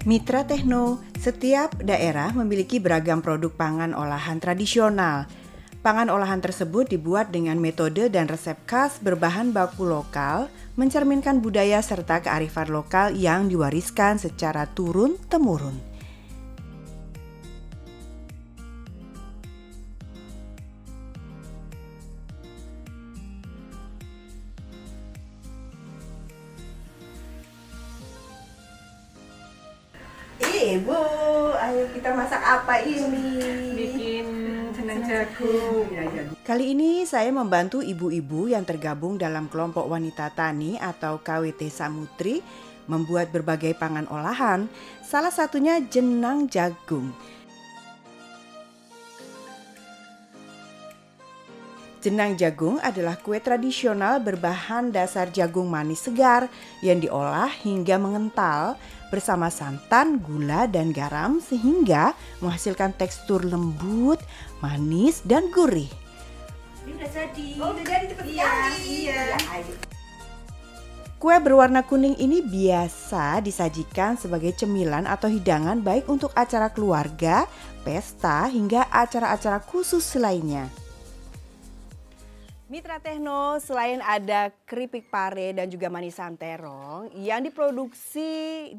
Mitra Tekno, setiap daerah memiliki beragam produk pangan olahan tradisional. Pangan olahan tersebut dibuat dengan metode dan resep khas berbahan baku lokal, mencerminkan budaya serta kearifan lokal yang diwariskan secara turun-temurun. Ibu, ayo kita masak apa ini? Bikin jenang jagung. Kali ini saya membantu ibu-ibu yang tergabung dalam kelompok wanita tani atau KWT Samutri membuat berbagai pangan olahan, salah satunya jenang jagung. Jenang jagung adalah kue tradisional berbahan dasar jagung manis segar yang diolah hingga mengental bersama santan, gula, dan garam sehingga menghasilkan tekstur lembut, manis, dan gurih. Ini udah jadi. Oh, udah jadi cepet sekali. Iya. Kue berwarna kuning ini biasa disajikan sebagai cemilan atau hidangan baik untuk acara keluarga, pesta, hingga acara-acara khusus lainnya. Mitra Tekno, selain ada keripik pare dan juga manisan terong yang diproduksi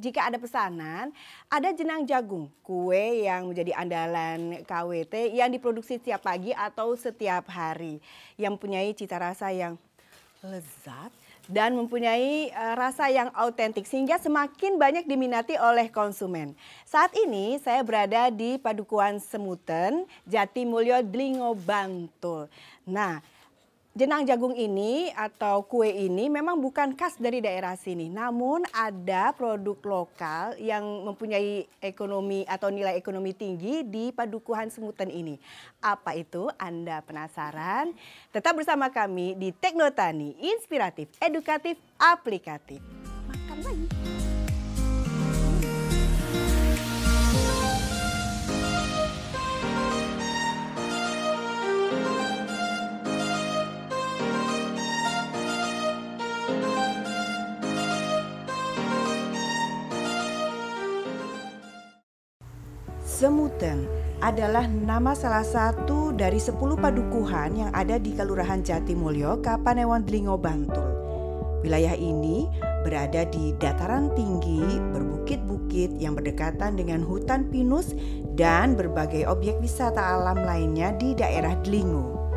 jika ada pesanan, ada jenang jagung, kue yang menjadi andalan KWT yang diproduksi setiap pagi atau setiap hari, yang mempunyai cita rasa yang lezat dan mempunyai rasa yang autentik sehingga semakin banyak diminati oleh konsumen. Saat ini saya berada di Padukuhan Semuten, Jatimulyo, Dlingo, Bantul. Nah, jenang jagung ini atau kue ini memang bukan khas dari daerah sini, namun ada produk lokal yang mempunyai ekonomi atau nilai ekonomi tinggi di Padukuhan Semuten ini. Apa itu? Anda penasaran? Tetap bersama kami di Tekno Tani, inspiratif, edukatif, aplikatif. Makan lagi. Semuten adalah nama salah satu dari 10 padukuhan yang ada di Kelurahan Jatimulyo, Kapanewon, Dlingo, Bantul. Wilayah ini berada di dataran tinggi, berbukit-bukit yang berdekatan dengan hutan pinus dan berbagai objek wisata alam lainnya di daerah Dlingo.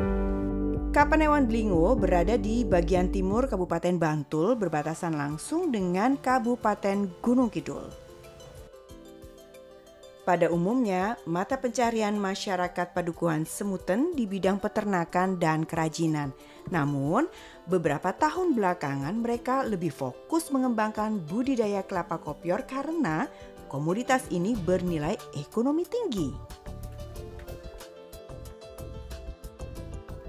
Kapanewon Dlingo berada di bagian timur Kabupaten Bantul, berbatasan langsung dengan Kabupaten Gunung Kidul. Pada umumnya, mata pencarian masyarakat Padukuhan Semuten di bidang peternakan dan kerajinan. Namun, beberapa tahun belakangan mereka lebih fokus mengembangkan budidaya kelapa kopior karena komoditas ini bernilai ekonomi tinggi.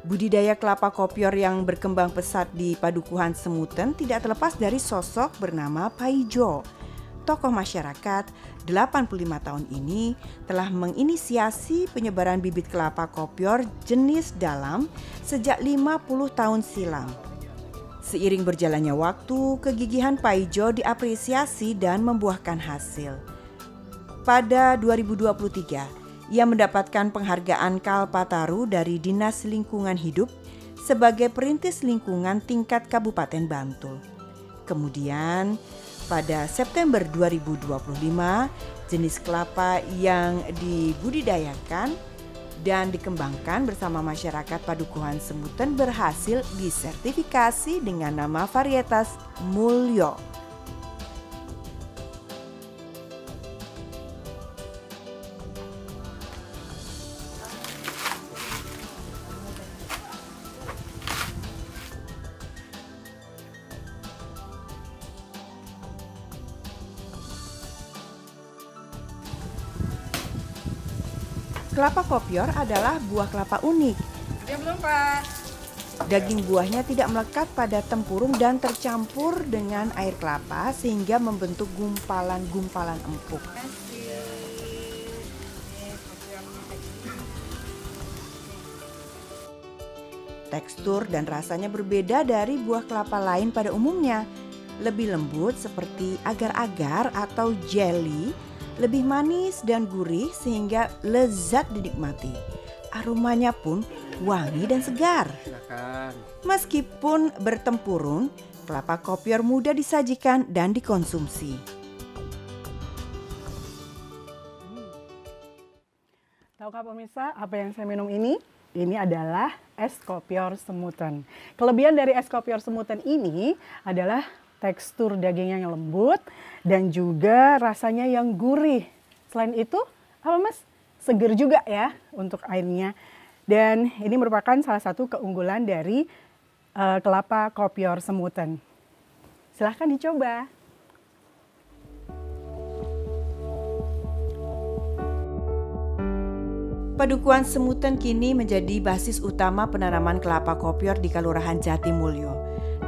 Budidaya kelapa kopior yang berkembang pesat di Padukuhan Semuten tidak terlepas dari sosok bernama Paijo. Tokoh masyarakat 85 tahun ini telah menginisiasi penyebaran bibit kelapa kopior jenis dalam sejak 50 tahun silam. Seiring berjalannya waktu, kegigihan Paijo diapresiasi dan membuahkan hasil. Pada 2023, ia mendapatkan penghargaan Kalpataru dari Dinas Lingkungan Hidup sebagai perintis lingkungan tingkat Kabupaten Bantul. Kemudian, pada September 2025, jenis kelapa yang dibudidayakan dan dikembangkan bersama masyarakat Padukuhan Semuten berhasil disertifikasi dengan nama varietas Mulyo. Kelapa kopior adalah buah kelapa unik. Dia belum, Pak. Daging buahnya tidak melekat pada tempurung dan tercampur dengan air kelapa sehingga membentuk gumpalan-gumpalan empuk. Tekstur dan rasanya berbeda dari buah kelapa lain pada umumnya. lebih lembut seperti agar-agar atau jelly, lebih manis dan gurih sehingga lezat dinikmati. Aromanya pun wangi dan segar. Meskipun bertempurung, kelapa kopior mudah disajikan dan dikonsumsi. Tahukah pemirsa apa yang saya minum ini? Ini adalah es kopior semutan. Kelebihan dari es kopior semutan ini adalah tekstur dagingnya yang lembut dan juga rasanya yang gurih. Selain itu, apa Mas? Seger juga ya untuk airnya. Dan ini merupakan salah satu keunggulan dari kelapa kopior semutan. Silahkan dicoba. Padukuhan Semutan kini menjadi basis utama penanaman kelapa kopior di Kelurahan Jatimulyo.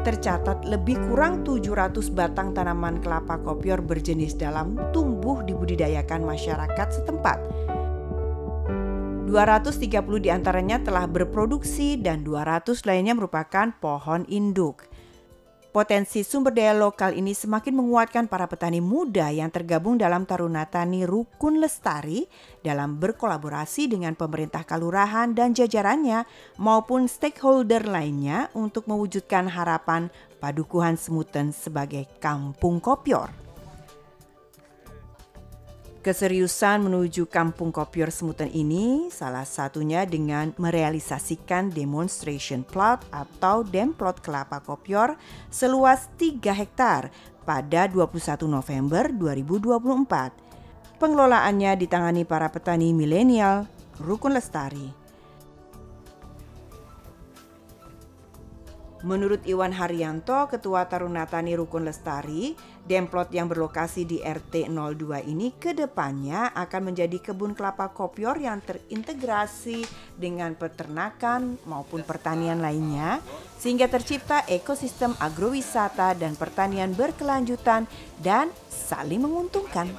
Tercatat lebih kurang 700 batang tanaman kelapa kopior berjenis dalam tumbuh dibudidayakan masyarakat setempat. 230 diantaranya telah berproduksi dan 200 lainnya merupakan pohon induk. Potensi sumber daya lokal ini semakin menguatkan para petani muda yang tergabung dalam Taruna Tani Rukun Lestari dalam berkolaborasi dengan pemerintah kelurahan dan jajarannya maupun stakeholder lainnya untuk mewujudkan harapan Padukuhan Semutan sebagai kampung kopior. Keseriusan menuju kampung kopior Semutan ini salah satunya dengan merealisasikan demonstration plot atau demplot kelapa kopior seluas 3 hektar pada 21 November 2024. Pengelolaannya ditangani para petani milenial Rukun Lestari. Menurut Iwan Haryanto, Ketua Taruna Tani Rukun Lestari, demplot yang berlokasi di RT 02 ini kedepannya akan menjadi kebun kelapa kopior yang terintegrasi dengan peternakan maupun pertanian lainnya, sehingga tercipta ekosistem agrowisata dan pertanian berkelanjutan dan saling menguntungkan.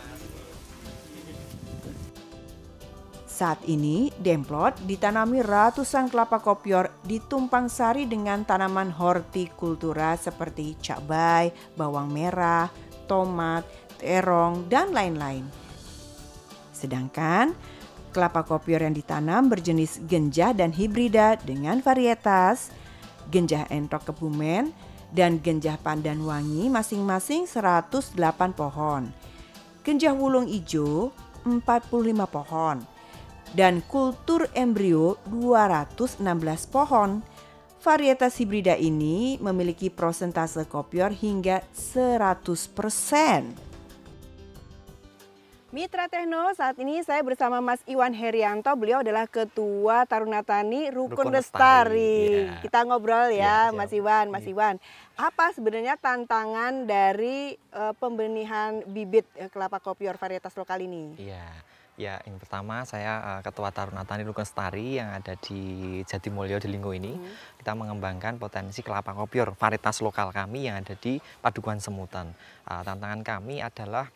Saat ini, demplot ditanami ratusan kelapa kopior ditumpang sari dengan tanaman hortikultura seperti cabai, bawang merah, tomat, terong, dan lain-lain. Sedangkan kelapa kopior yang ditanam berjenis genjah dan hibrida dengan varietas genjah entok Kebumen dan genjah pandan wangi masing-masing 108 pohon. Genjah wulung ijo 45 pohon. Dan kultur embrio 216 pohon. Varietas hibrida ini memiliki prosentase kopior hingga 100%. Mitra Tekno, saat ini saya bersama Mas Iwan Herianto. Beliau adalah Ketua Taruna Tani Rukun Lestari. Ya. Kita ngobrol ya, Mas Iwan. Mas Iwan, apa sebenarnya tantangan dari pembenihan bibit kelapa kopior varietas lokal ini? Ya, yang pertama saya Ketua Taruna Tani Rukun Lestari yang ada di Jatimulyo di Linggo ini. Kita mengembangkan potensi kelapa kopior varietas lokal kami yang ada di Padukuhan Semutan. Tantangan kami adalah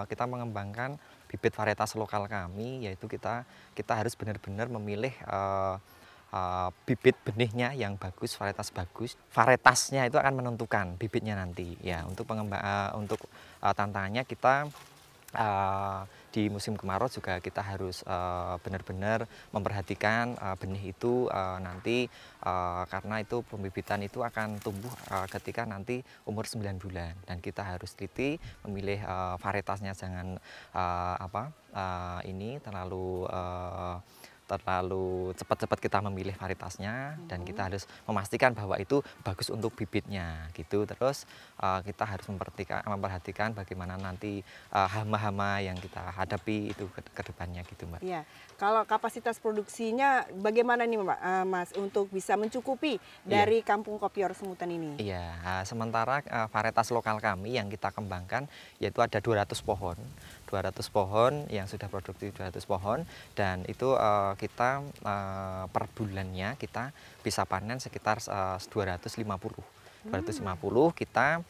kita mengembangkan bibit varietas lokal kami, yaitu kita harus benar-benar memilih bibit benihnya yang bagus, varietas bagus. Varietasnya itu akan menentukan bibitnya nanti. Ya, untuk tantangannya kita di musim kemarau juga kita harus benar-benar memperhatikan benih itu nanti karena itu pembibitan itu akan tumbuh ketika nanti umur 9 bulan dan kita harus teliti memilih varietasnya, jangan terlalu cepat-cepat kita memilih varietasnya dan kita harus memastikan bahwa itu bagus untuk bibitnya gitu. Terus kita harus memperhatikan bagaimana nanti hama-hama yang kita hadapi itu ke depannya gitu, Mbak. Iya. Kalau kapasitas produksinya bagaimana nih Mas untuk bisa mencukupi dari kampung kopior Semutan ini? Iya, sementara varietas lokal kami yang kita kembangkan yaitu ada 200 pohon. 200 pohon yang sudah produktif 200 pohon dan itu kita per bulannya kita bisa panen sekitar 250 kita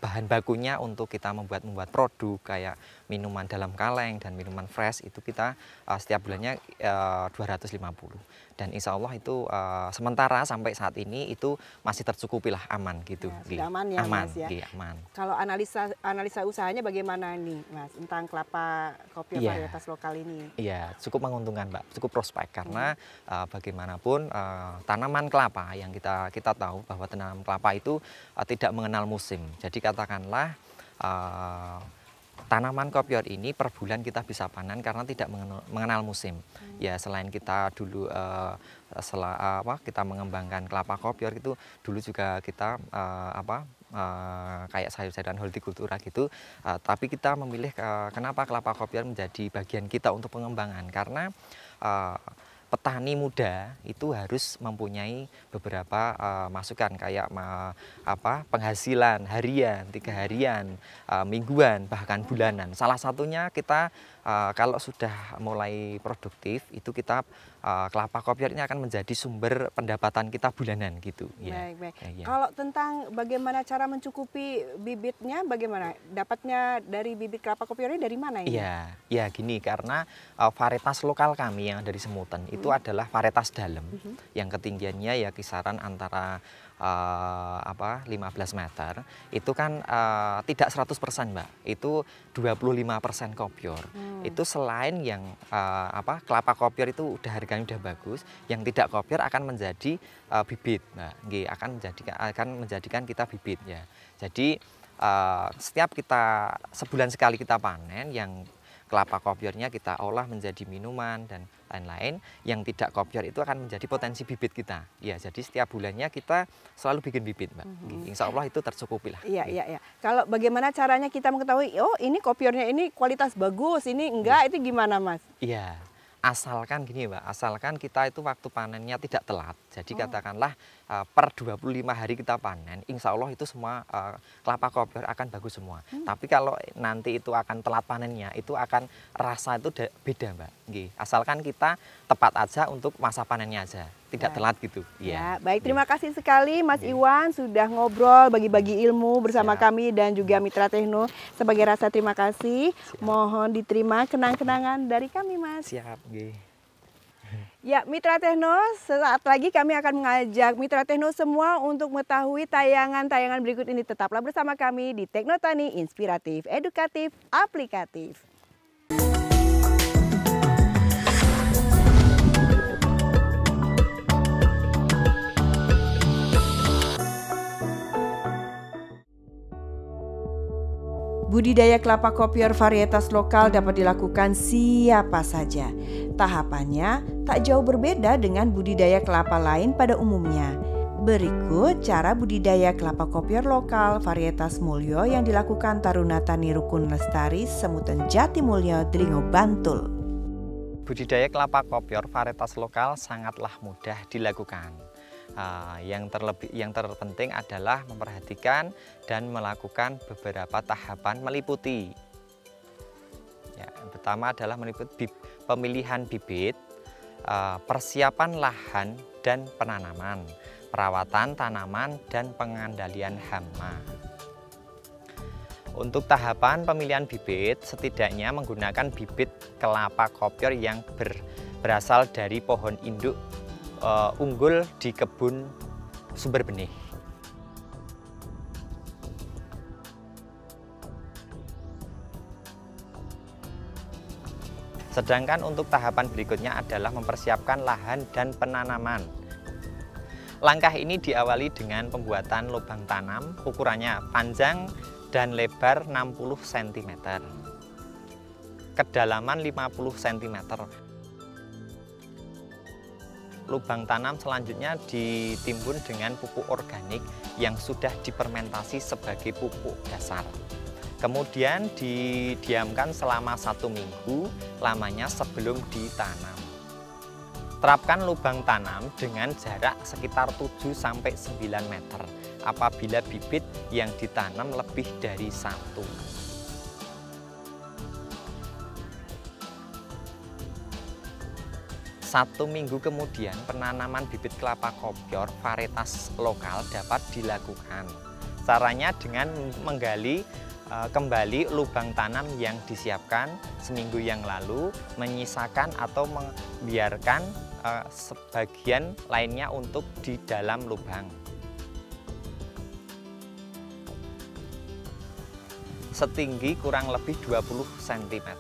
bahan bakunya untuk kita membuat produk kayak minuman dalam kaleng dan minuman fresh itu kita setiap bulannya 250 dan insya Allah itu sementara sampai saat ini itu masih tercukupi lah, aman gitu. Ya, sudah aman ya, aman, Mas ya. Aman. Kalau analisa usahanya bagaimana nih, Mas, tentang kelapa kopior varietas lokal ini? Iya, cukup menguntungkan, Mbak, cukup prospek karena bagaimanapun tanaman kelapa yang kita tahu bahwa tanaman kelapa itu tidak mengenal musim. Jadi katakanlah tanaman kopior ini per bulan kita bisa panen karena tidak mengenal musim. Ya, selain kita dulu kita mengembangkan kelapa kopior itu dulu juga kita kayak sayur-sayuran hortikultura gitu, tapi kita memilih kenapa kelapa kopior menjadi bagian kita untuk pengembangan karena petani muda itu harus mempunyai beberapa masukan kayak penghasilan harian, 3 harian, mingguan, bahkan bulanan. Salah satunya kita kalau sudah mulai produktif itu kita kelapa kopior ini akan menjadi sumber pendapatan kita bulanan gitu. Baik. Kalau tentang bagaimana cara mencukupi bibitnya, bagaimana dapatnya dari bibit kelapa kopior ini dari mana ini? Ya gini, karena varietas lokal kami yang dari Semuten itu adalah varietas dalam yang ketinggiannya ya kisaran antara 15 meter. Itu kan tidak 100%, Mbak. Itu 25% kopior. Itu selain yang kelapa kopior itu harganya udah bagus, yang tidak kopior akan menjadi bibit, Mbak. Akan menjadikan kita bibit ya. Jadi setiap kita sebulan sekali kita panen, yang kelapa kopiornya kita olah menjadi minuman dan lain-lain, yang tidak kopior itu akan menjadi potensi bibit kita. Ya, jadi setiap bulannya kita selalu bikin bibit, Mbak. Insya Allah itu tercukupi lah. Iya. Kalau bagaimana caranya kita mengetahui, oh ini kopiornya ini kualitas bagus, ini enggak, itu gimana, Mas? Iya, asalkan gini, Mbak, asalkan kita itu waktu panennya tidak telat. Jadi katakanlah per 25 hari kita panen, insya Allah itu semua kelapa kopior akan bagus semua. Tapi kalau nanti itu akan telat panennya, itu akan rasa itu beda, Mbak. Asalkan kita tepat aja untuk masa panennya aja, tidak telat gitu. Ya, baik, terima kasih sekali Mas Iwan sudah ngobrol, bagi-bagi ilmu bersama kami dan juga Mitra Tekno. Sebagai rasa terima kasih, mohon diterima kenang-kenangan dari kami, Mas. Siap, Ya, Mitra Tekno, sesaat lagi kami akan mengajak Mitra Tekno semua untuk mengetahui tayangan-tayangan berikut ini. Tetaplah bersama kami di Tekno Tani, inspiratif, edukatif, aplikatif. Budidaya kelapa kopior varietas lokal dapat dilakukan siapa saja. Tahapannya tak jauh berbeda dengan budidaya kelapa lain pada umumnya. Berikut cara budidaya kelapa kopior lokal varietas Mulyo yang dilakukan Taruna Tani Rukun Lestari, Semuten Jatimulyo, Dringo, Bantul. Budidaya kelapa kopior varietas lokal sangatlah mudah dilakukan. Yang terpenting adalah memperhatikan dan melakukan beberapa tahapan meliputi. Ya, yang pertama adalah meliputi pemilihan bibit, persiapan lahan dan penanaman, perawatan tanaman dan pengandalian hama. Untuk tahapan pemilihan bibit, setidaknya menggunakan bibit kelapa kopior yang berasal dari pohon induk unggul di kebun sumber benih. Sedangkan untuk tahapan berikutnya adalah mempersiapkan lahan dan penanaman. Langkah ini diawali dengan pembuatan lubang tanam, ukurannya panjang dan lebar 60 cm, kedalaman 50 cm. Lubang tanam selanjutnya ditimbun dengan pupuk organik yang sudah difermentasi sebagai pupuk dasar. Kemudian didiamkan selama 1 minggu lamanya sebelum ditanam. Terapkan lubang tanam dengan jarak sekitar 7-9 meter apabila bibit yang ditanam lebih dari 1. 1 minggu kemudian penanaman bibit kelapa kopior varietas lokal dapat dilakukan. Caranya dengan menggali kembali lubang tanam yang disiapkan seminggu yang lalu, menyisakan atau membiarkan sebagian lainnya untuk di dalam lubang. Setinggi kurang lebih 20 cm.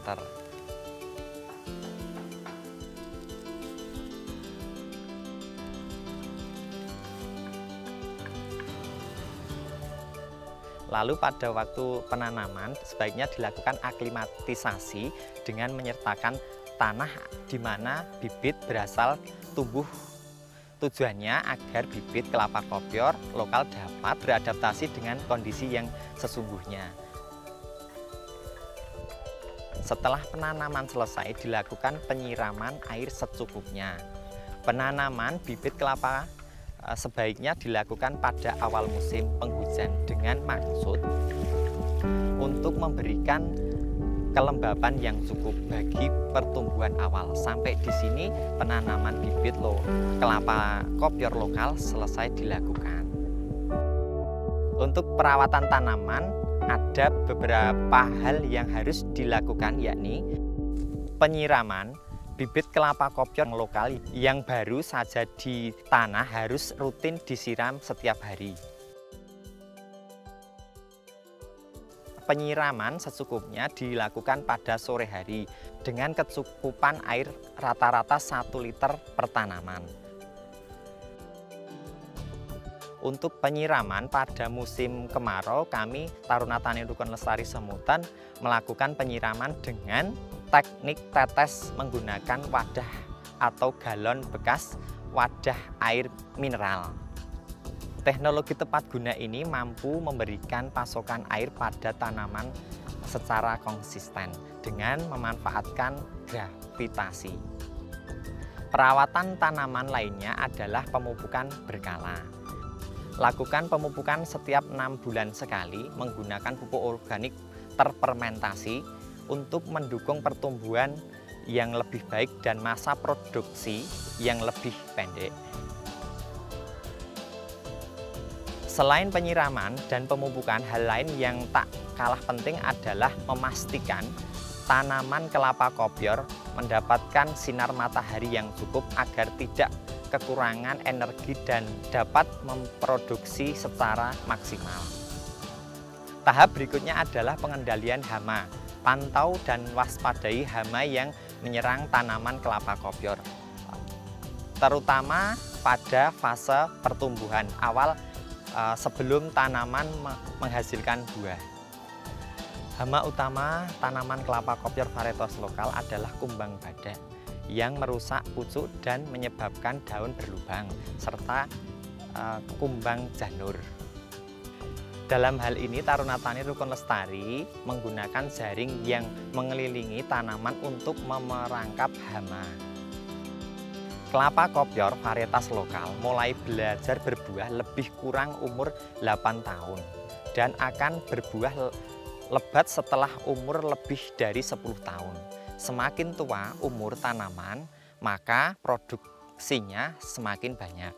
Lalu pada waktu penanaman sebaiknya dilakukan aklimatisasi dengan menyertakan tanah di mana bibit berasal tumbuh. Tujuannya agar bibit kelapa kopior lokal dapat beradaptasi dengan kondisi yang sesungguhnya. Setelah penanaman selesai, dilakukan penyiraman air secukupnya. Penanaman bibit kelapa sebaiknya dilakukan pada awal musim penghujan dengan maksud untuk memberikan kelembaban yang cukup bagi pertumbuhan awal. Sampai di sini penanaman bibit kelapa kopior lokal selesai dilakukan. Untuk perawatan tanaman ada beberapa hal yang harus dilakukan, yakni penyiraman. Bibit kelapa kopior lokal yang baru saja di tanah harus rutin disiram setiap hari. Penyiraman secukupnya dilakukan pada sore hari dengan kecukupan air rata-rata 1 liter per tanaman. Untuk penyiraman pada musim kemarau, kami Taruna Tani Rukun Lestari Semutan melakukan penyiraman dengan teknik tetes menggunakan wadah atau galon bekas wadah air mineral. Teknologi tepat guna ini mampu memberikan pasokan air pada tanaman secara konsisten dengan memanfaatkan gravitasi. Perawatan tanaman lainnya adalah pemupukan berkala. Lakukan pemupukan setiap 6 bulan sekali menggunakan pupuk organik terfermentasi untuk mendukung pertumbuhan yang lebih baik dan masa produksi yang lebih pendek. Selain penyiraman dan pemupukan, hal lain yang tak kalah penting adalah memastikan tanaman kelapa kopior mendapatkan sinar matahari yang cukup agar tidak kekurangan energi dan dapat memproduksi secara maksimal. Tahap berikutnya adalah pengendalian hama. Pantau dan waspadai hama yang menyerang tanaman kelapa kopior, terutama pada fase pertumbuhan awal sebelum tanaman menghasilkan buah. Hama utama tanaman kelapa kopior varietas lokal adalah kumbang badak yang merusak pucuk dan menyebabkan daun berlubang, serta kumbang janur. Dalam hal ini, Taruna Tani Rukun Lestari menggunakan jaring yang mengelilingi tanaman untuk memerangkap hama. Kelapa kopior varietas lokal mulai belajar berbuah lebih kurang umur 8 tahun dan akan berbuah lebat setelah umur lebih dari 10 tahun. Semakin tua umur tanaman, maka produksinya semakin banyak.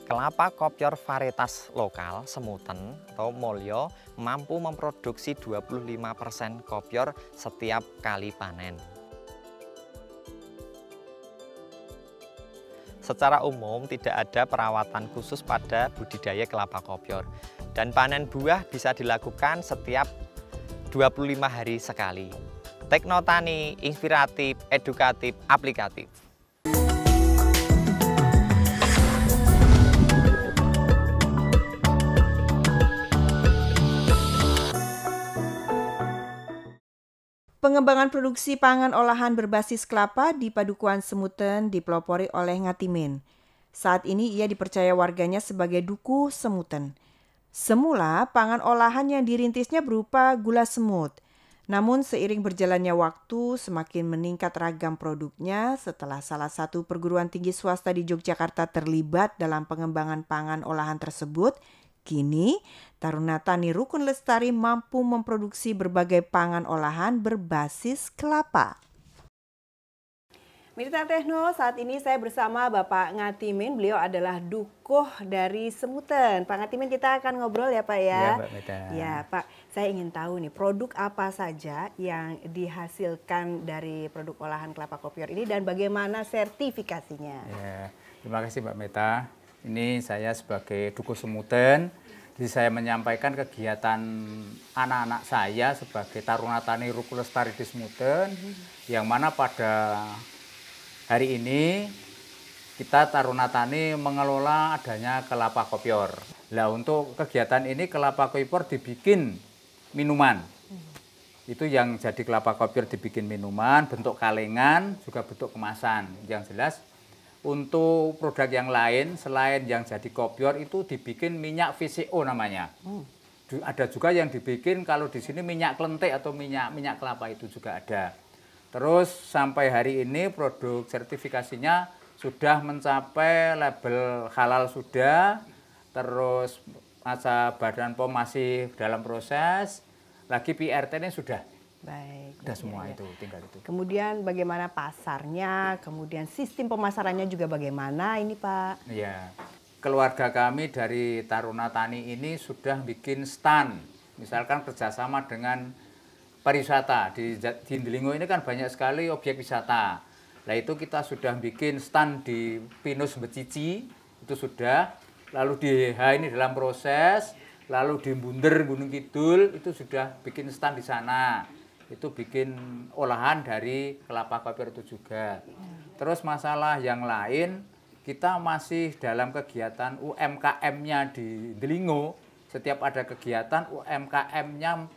Kelapa kopior varietas lokal Semuten atau Mulyo mampu memproduksi 25% kopior setiap kali panen. Secara umum tidak ada perawatan khusus pada budidaya kelapa kopior dan panen buah bisa dilakukan setiap 25 hari sekali. Teknotani inspiratif, edukatif, aplikatif. Pengembangan produksi pangan olahan berbasis kelapa di Padukuhan Semuten dipelopori oleh Ngatimin. Saat ini ia dipercaya warganya sebagai Duku Semuten. Semula, pangan olahan yang dirintisnya berupa gula semut. Namun seiring berjalannya waktu, semakin meningkat ragam produknya setelah salah satu perguruan tinggi swasta di Yogyakarta terlibat dalam pengembangan pangan olahan tersebut. Kini, Taruna Tani Rukun Lestari mampu memproduksi berbagai pangan olahan berbasis kelapa. Mitra Tekno, saat ini saya bersama Bapak Ngatimin. Beliau adalah dukuh dari Semuten. Pak Ngatimin, kita akan ngobrol ya Pak ya. Ya Mbak Meta. Ya Pak, saya ingin tahu nih produk apa saja yang dihasilkan dari produk olahan kelapa kopior ini dan bagaimana sertifikasinya. Ya, terima kasih Mbak Meta. Ini saya sebagai dukuh Semuten. Jadi saya menyampaikan kegiatan anak-anak saya sebagai Taruna Tani Ruku Lestari di Semuten, yang mana pada hari ini kita Taruna Tani mengelola adanya kelapa kopior. Nah, untuk kegiatan ini kelapa kopior dibikin minuman. Itu yang jadi kelapa kopior dibikin minuman, bentuk kalengan, juga bentuk kemasan. Yang jelas untuk produk yang lain selain yang jadi kopior itu dibikin minyak VCO namanya. Ada juga yang dibikin kalau di sini minyak klentik atau minyak kelapa itu juga ada. Terus sampai hari ini produk sertifikasinya sudah mencapai label halal sudah. Terus masa Badan POM masih dalam proses. Lagi PRT-nya sudah. Baik. Sudah semua itu, tinggal itu. Kemudian bagaimana pasarnya, kemudian sistem pemasarannya juga bagaimana ini Pak? Iya. Keluarga kami dari Taruna Tani ini sudah bikin stand. Misalkan kerjasama dengan pariwisata. Di Delingo ini kan banyak sekali objek wisata. Nah itu kita sudah bikin stand di Pinus Becici, itu sudah. Lalu di H ini dalam proses, lalu di Bunder Gunung Kidul itu sudah bikin stand di sana. Itu bikin olahan dari kelapa kopior itu juga. Terus masalah yang lain, kita masih dalam kegiatan UMKM-nya di Delingo. Setiap ada kegiatan UMKM-nya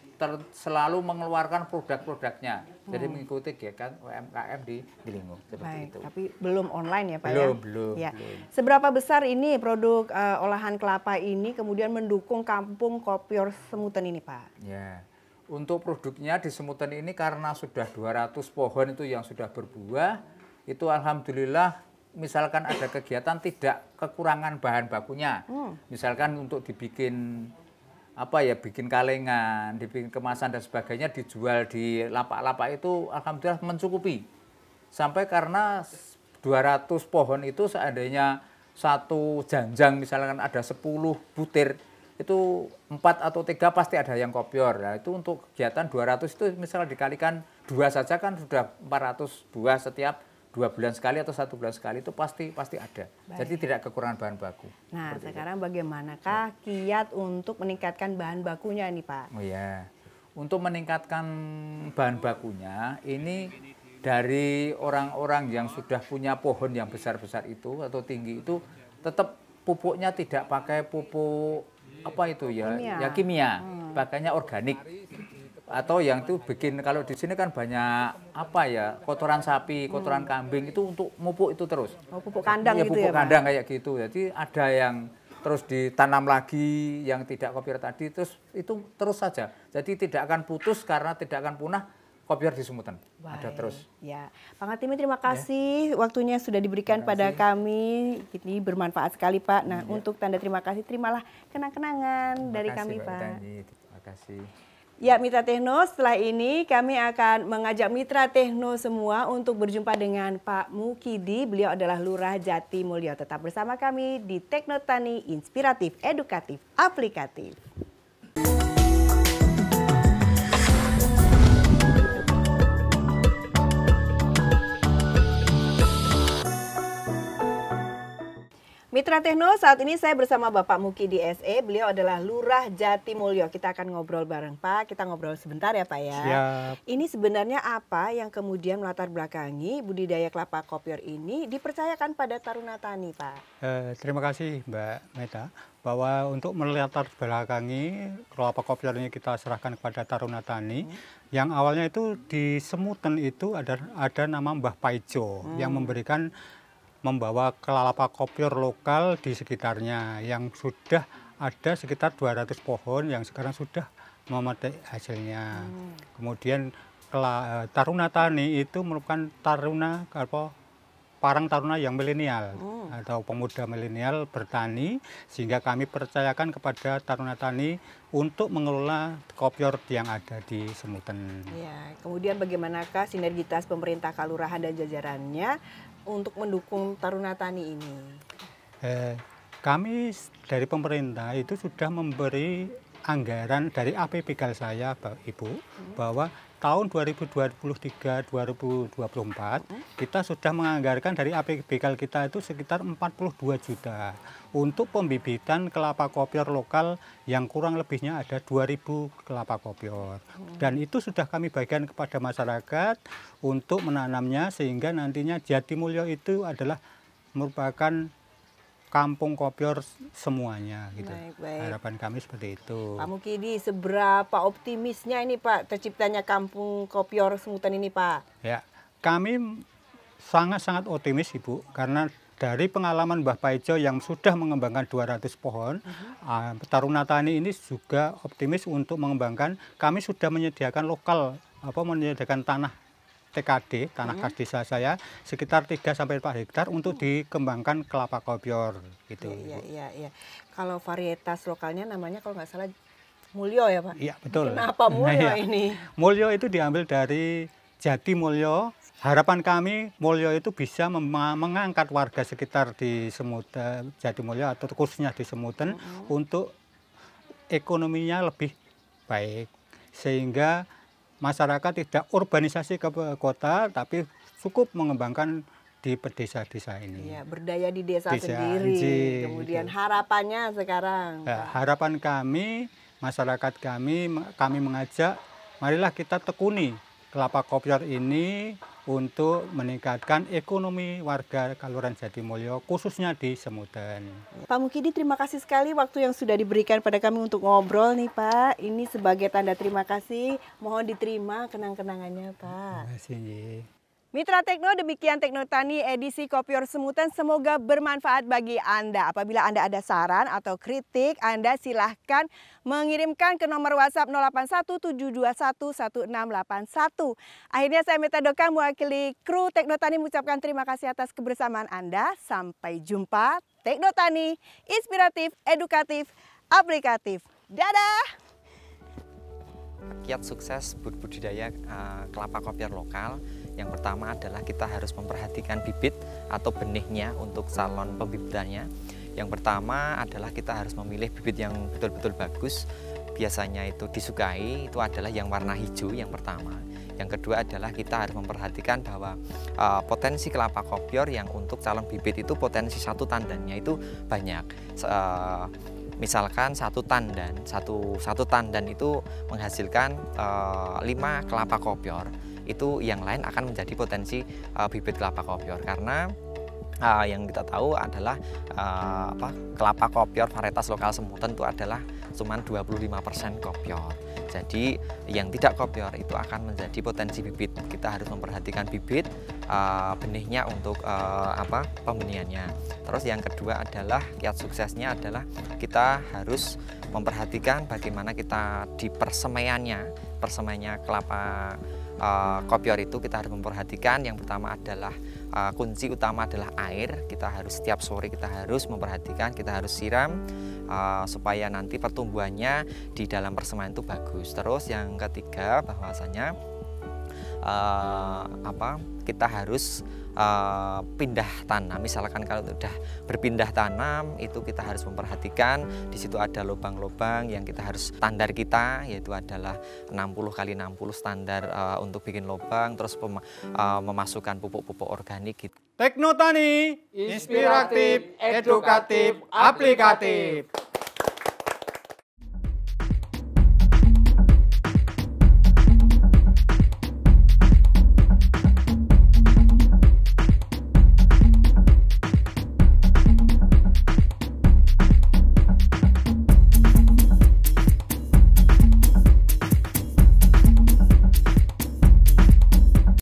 selalu mengeluarkan produk-produknya. Jadi mengikuti kegiatan UMKM di Delingo. Baik, itu. Tapi belum online ya Pak Belum. ya? Seberapa besar ini produk olahan kelapa ini kemudian mendukung kampung kopior Semuten ini Pak? Ya. Untuk produknya di Semuten ini karena sudah 200 pohon itu yang sudah berbuah, itu alhamdulillah misalkan ada kegiatan tidak kekurangan bahan bakunya. Misalkan untuk dibikin bikin kalengan, dibikin kemasan dan sebagainya dijual di lapak-lapak itu alhamdulillah mencukupi. Sampai karena 200 pohon itu seandainya satu janjang misalkan ada 10 butir, itu 4 atau 3 pasti ada yang kopior. Nah, itu untuk kegiatan 200 itu misalnya dikalikan 2 saja kan sudah 400 buah setiap 2 bulan sekali atau 1 bulan sekali itu pasti ada. Baik. Jadi tidak kekurangan bahan baku. Nah, sekarang bagaimanakah kiat untuk meningkatkan bahan bakunya nih Pak? Oh ya, untuk meningkatkan bahan bakunya ini dari orang-orang yang sudah punya pohon yang besar-besar itu atau tinggi itu tetap pupuknya tidak pakai pupuk kimia, pakainya organik. Atau yang itu bikin kalau di sini kan banyak kotoran sapi, kotoran kambing itu untuk mupuk itu terus. Oh, pupuk kandang ya, gitu ya, pupuk kandang kayak gitu. Jadi ada yang terus ditanam lagi yang tidak kopior tadi terus itu terus saja. Jadi tidak akan putus karena tidak akan punah kopior di Semuten. Ada terus. Ya, Pak Ngatimin terima kasih waktunya sudah diberikan pada kami. Ini bermanfaat sekali Pak. Nah, untuk tanda terima kasih terimalah kenang-kenangan dari kami Pak. Terima kasih. Ya Mitra Tekno, setelah ini kami akan mengajak Mitra Tekno semua untuk berjumpa dengan Pak Mukidi. Beliau adalah Lurah Jatimulyo. Tetap bersama kami di Tekno Tani, inspiratif, edukatif, aplikatif. Mitra Tekno, saat ini saya bersama Bapak Mukidi SE. Beliau adalah Lurah Jatimulyo. Kita akan ngobrol bareng Pak. Kita ngobrol sebentar ya Pak ya. Siap. Ini sebenarnya apa yang kemudian melatar belakangi budidaya kelapa kopior ini dipercayakan pada Taruna Tani Pak? Terima kasih Mbak Meta. Bahwa untuk melatar belakangi kelapa kopior ini kita serahkan kepada Taruna Tani. Yang awalnya itu di Semuten itu ada nama Mbah Paijo yang membawa kelapa kopior lokal di sekitarnya yang sudah ada sekitar 200 pohon yang sekarang sudah memetik hasilnya. Kemudian Taruna Tani itu merupakan taruna parang taruna yang milenial atau pemuda milenial bertani, sehingga kami percayakan kepada taruna tani untuk mengelola kopior yang ada di Semuten. Ya, kemudian bagaimanakah sinergitas pemerintah kelurahan dan jajarannya untuk mendukung taruna tani ini? Kami dari pemerintah itu sudah memberi anggaran dari APBKL saya, Ibu, bahwa tahun 2023-2024 kita sudah menganggarkan dari APBKL kita itu sekitar 42 juta untuk pembibitan kelapa kopior lokal yang kurang lebihnya ada 2.000 kelapa kopior. Dan itu sudah kami bagikan kepada masyarakat untuk menanamnya, sehingga nantinya Jatimulyo itu adalah merupakan kampung kopior semuanya gitu. Baik. Harapan kami seperti itu. Pak Mukidi, seberapa optimisnya ini Pak terciptanya kampung kopior Semuten ini Pak? Ya, kami sangat-sangat optimis Ibu, karena dari pengalaman Mbah Paijo yang sudah mengembangkan 200 pohon, taruna tani ini juga optimis untuk mengembangkan. Kami sudah menyediakan menyediakan tanah TKD, tanah kas desa saya, sekitar 3-4 hektar untuk dikembangkan kelapa kopior gitu. Iya. Kalau varietas lokalnya namanya kalau nggak salah Mulyo ya Pak? Iya, betul. Kenapa Mulyo ini? Mulyo itu diambil dari Jatimulyo. Harapan kami Mulyo itu bisa mengangkat warga sekitar di Semuten, Jatimulyo atau khususnya di Semuten untuk ekonominya lebih baik, sehingga masyarakat tidak urbanisasi ke kota, tapi cukup mengembangkan di desa-desa ini. Ya, berdaya di desa sendiri. Kemudian harapannya sekarang. Harapan kami, masyarakat kami mengajak, marilah kita tekuni kelapa kopior ini untuk meningkatkan ekonomi warga Kelurahan Jatimulyo, khususnya di Semuten. Pak Mukidi, terima kasih sekali waktu yang sudah diberikan pada kami untuk ngobrol nih Pak. Ini sebagai tanda terima kasih, mohon diterima kenang-kenangannya Pak. Terima kasih. Mitra Tekno, demikian Tekno Tani edisi Kopior Semuten. Semoga bermanfaat bagi Anda. Apabila Anda ada saran atau kritik, Anda silahkan mengirimkan ke nomor WhatsApp 0817211681. Akhirnya saya Meta Dokang mewakili kru Tekno Tani mengucapkan terima kasih atas kebersamaan Anda. Sampai jumpa. Tekno Tani, inspiratif, edukatif, aplikatif. Dadah! Kiat sukses budidaya kelapa kopior lokal. Yang pertama adalah kita harus memperhatikan bibit atau benihnya untuk calon pembibitannya. Yang pertama adalah kita harus memilih bibit yang betul-betul bagus. Biasanya itu disukai, itu adalah yang warna hijau yang pertama. Yang kedua adalah kita harus memperhatikan bahwa potensi kelapa kopior yang untuk calon bibit itu potensi satu tandannya itu banyak. Misalkan satu tandan itu menghasilkan 5 kelapa kopior. Itu yang lain akan menjadi potensi bibit kelapa kopior, karena yang kita tahu adalah kelapa kopior varietas lokal Semuten itu adalah cuma 25% kopior. Jadi yang tidak kopior itu akan menjadi potensi bibit. Kita harus memperhatikan bibit, benihnya untuk pembenihannya. Terus yang kedua adalah kiat suksesnya adalah kita harus memperhatikan bagaimana kita di persemaiannya kelapa kopior itu kita harus memperhatikan. Yang pertama adalah kunci utama adalah air. Kita harus setiap sore kita harus memperhatikan, kita harus siram supaya nanti pertumbuhannya di dalam persemaian itu bagus. Terus yang ketiga bahwasanya kita harus pindah tanam. Misalkan kalau sudah berpindah tanam itu kita harus memperhatikan di situ ada lubang-lubang yang kita harus standar kita, yaitu adalah 60 x 60 standar untuk bikin lubang, terus memasukkan pupuk-pupuk organik gitu. Tekno Tani, inspiratif, edukatif, aplikatif.